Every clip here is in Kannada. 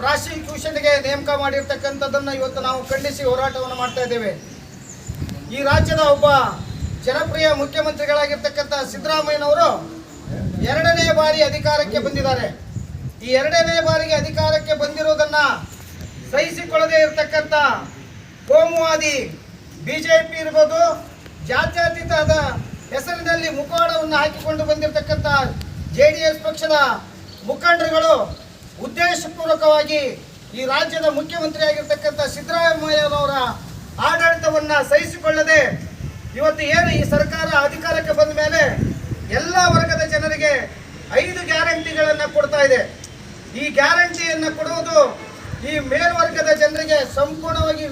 ಪ್ರಾಸಿಕ್ಯೂಷನ್ಗೆ ನೇಮಕ ಮಾಡಿರ್ತಕ್ಕಂಥದ್ದನ್ನು ಇವತ್ತು ನಾವು ಖಂಡಿಸಿ ಹೋರಾಟವನ್ನು ಮಾಡ್ತಾ ಇದ್ದೇವೆ. ಈ ರಾಜ್ಯದ ಒಬ್ಬ ಜನಪ್ರಿಯ ಮುಖ್ಯಮಂತ್ರಿಗಳಾಗಿರ್ತಕ್ಕಂಥ ಸಿದ್ದರಾಮಯ್ಯನವರು 2ನೇ ಬಾರಿ ಅಧಿಕಾರಕ್ಕೆ ಬಂದಿದ್ದಾರೆ. ಈ 2ನೇ ಬಾರಿಗೆ ಅಧಿಕಾರಕ್ಕೆ ಬಂದಿರೋದನ್ನು ಸಹಿಸಿಕೊಳ್ಳದೇ ಇರತಕ್ಕಂಥ ಕೋಮುವಾದಿ ಬಿಜೆಪಿ ಇರ್ಬೋದು, ಜಾತ್ಯತೀತದ ಹೆಸರಿನಲ್ಲಿ ಮುಖವಾಡವನ್ನು ಹಾಕಿಕೊಂಡು ಬಂದಿರತಕ್ಕಂಥ JDS ಪಕ್ಷದ ಮುಖಂಡರುಗಳು ಉದ್ದೇಶಪೂರ್ವಕವಾಗಿ ಈ ರಾಜ್ಯದ ಮುಖ್ಯಮಂತ್ರಿಯಾಗಿರ್ತಕ್ಕಂಥ ಸಿದ್ದರಾಮಯ್ಯನವರ ಆಡಳಿತವನ್ನು ಸಹಿಸಿಕೊಳ್ಳದೆ ಇವತ್ತು ಏನು ಈ ಸರ್ಕಾರ ಅಧಿಕಾರಕ್ಕೆ ಬಂದ ಮೇಲೆ ಎಲ್ಲ ವರ್ಗದ ಜನರಿಗೆ 5 ಗ್ಯಾರಂಟಿಗಳನ್ನು ಕೊಡ್ತಾ ಇದೆ. ಈ ಗ್ಯಾರಂಟಿಯನ್ನು ಕೊಡುವುದು ಈ ಮೇಲ್ವರ್ಗದ ಜನರಿಗೆ ಸಂಪೂರ್ಣವಾಗಿ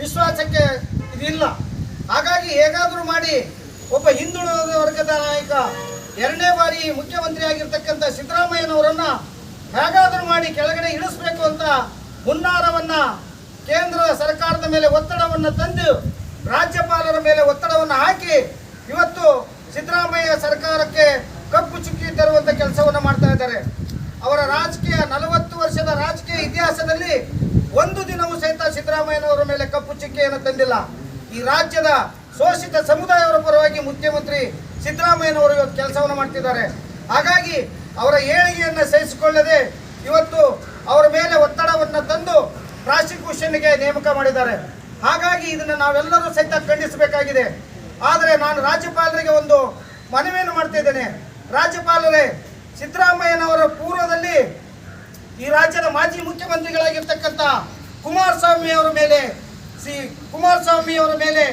ವಿಶ್ವಾಸಕ್ಕೆ ಇದಿಲ್ಲ. ಹಾಗಾಗಿ ಹೇಗಾದರೂ ಮಾಡಿ ಒಬ್ಬ ಹಿಂದುಳಿದ ವರ್ಗದ ನಾಯಕ 2ನೇ ಬಾರಿ ಮುಖ್ಯಮಂತ್ರಿ ಆಗಿರ್ತಕ್ಕಂಥ ಸಿದ್ದರಾಮಯ್ಯನವರನ್ನು ಹೇಗಾದರೂ ಮಾಡಿ ಕೆಳಗಡೆ ಇಳಿಸಬೇಕು ಅಂತ ಹುನ್ನಾರವನ್ನು ಕೇಂದ್ರ ಸರ್ಕಾರದ ಮೇಲೆ ಒತ್ತಡವನ್ನು ತಂದು ರಾಜ್ಯಪಾಲರ ಮೇಲೆ ಒತ್ತಡವನ್ನು ಹಾಕಿ ಇವತ್ತು ಸಿದ್ದರಾಮಯ್ಯ ಸರ್ಕಾರಕ್ಕೆ ಕಪ್ಪು ಚುಕ್ಕಿ ತರುವಂಥ ಕೆಲಸವನ್ನು ಮಾಡ್ತಾ ಇದ್ದಾರೆ. ಅವರ ರಾಜಕೀಯ 40 ವರ್ಷದ ರಾಜಕೀಯ ಇತಿಹಾಸದಲ್ಲಿ ಒಂದು ದಿನವೂ ಸಹಿತ ಸಿದ್ದರಾಮಯ್ಯನವರ ಮೇಲೆ ಕಪ್ಪು ಚುಕ್ಕಿಯನ್ನು ತಂದಿಲ್ಲ. ಈ ರಾಜ್ಯದ ಶೋಷಿತ ಸಮುದಾಯವರ ಪರವಾಗಿ ಮುಖ್ಯಮಂತ್ರಿ ಸಿದ್ದರಾಮಯ್ಯನವರು ಇವತ್ತು ಕೆಲಸವನ್ನು ಮಾಡ್ತಿದ್ದಾರೆ. ಹಾಗಾಗಿ ಅವರ ಏಳಿಗೆಯನ್ನು ಸಹಿಸಿಕೊಳ್ಳದೆ ಇವತ್ತು ಅವರ ಮೇಲೆ ಒತ್ತಡವನ್ನು ತಂದು ಪ್ರಾಸಿಕ್ಯೂಷನ್ಗೆ ನೇಮಕ ಮಾಡಿದ್ದಾರೆ. ಹಾಗಾಗಿ ಇದನ್ನು ನಾವೆಲ್ಲರೂ ಸಹಿತ ಖಂಡಿಸಬೇಕಾಗಿದೆ. ಆದರೆ ನಾನು ರಾಜ್ಯಪಾಲರಿಗೆ ಒಂದು ಮನವಿಯನ್ನು ಮಾಡ್ತಾ ಇದ್ದೇನೆ. ರಾಜ್ಯಪಾಲರೇ, ಸಿದ್ದರಾಮಯ್ಯನವರ ಪೂರ್ವದಲ್ಲಿ ಈ ರಾಜ್ಯದ ಮಾಜಿ ಮುಖ್ಯಮಂತ್ರಿಗಳಾಗಿರ್ತಕ್ಕಂಥ ಕುಮಾರಸ್ವಾಮಿಯವರ ಮೇಲೆ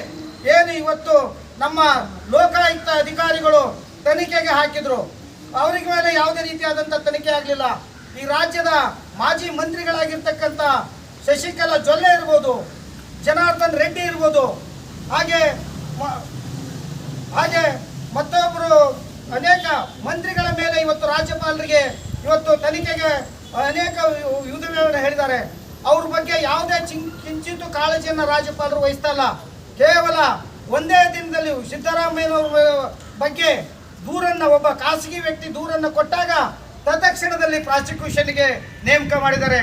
ಏನು ಇವತ್ತು ನಮ್ಮ ಲೋಕಾಯುಕ್ತ ಅಧಿಕಾರಿಗಳು ತನಿಖೆಗೆ ಹಾಕಿದ್ರು, ಅವರಿಗೆ ಮೇಲೆ ಯಾವುದೇ ರೀತಿಯಾದಂಥ ತನಿಖೆ ಆಗಲಿಲ್ಲ. ಈ ರಾಜ್ಯದ ಮಾಜಿ ಮಂತ್ರಿಗಳಾಗಿರ್ತಕ್ಕಂಥ ಶಶಿಕಲಾ ಜೊಲ್ಲೆ ಇರ್ಬೋದು, ಜನಾರ್ದನ್ ರೆಡ್ಡಿ ಇರ್ಬೋದು, ಹಾಗೆ ಮತ್ತೊಬ್ಬರು ಅನೇಕ ಮಂತ್ರಿಗಳ ಮೇಲೆ ಇವತ್ತು ರಾಜ್ಯಪಾಲರಿಗೆ ಇವತ್ತು ತನಿಖೆಗೆ ಅನೇಕ ವಿಧಗಳನ್ನು ಹೇಳಿದ್ದಾರೆ. ಅವ್ರ ಬಗ್ಗೆ ಯಾವುದೇ ಕಿಂಚಿತ್ತು ಕಾಳಜಿಯನ್ನು ರಾಜ್ಯಪಾಲರು ವಹಿಸ್ತಾ ಇಲ್ಲ. ಕೇವಲ ಒಂದೇ ದಿನದಲ್ಲಿ ಸಿದ್ದರಾಮಯ್ಯನವರ ಬಗ್ಗೆ ದೂರನ್ನು ಒಬ್ಬ ಖಾಸಗಿ ವ್ಯಕ್ತಿ ದೂರನ್ನು ಕೊಟ್ಟಾಗ ತತ್ಕ್ಷಣದಲ್ಲಿ ಪ್ರಾಸಿಕ್ಯೂಷನ್ಗೆ ನೇಮಕ ಮಾಡಿದ್ದಾರೆ.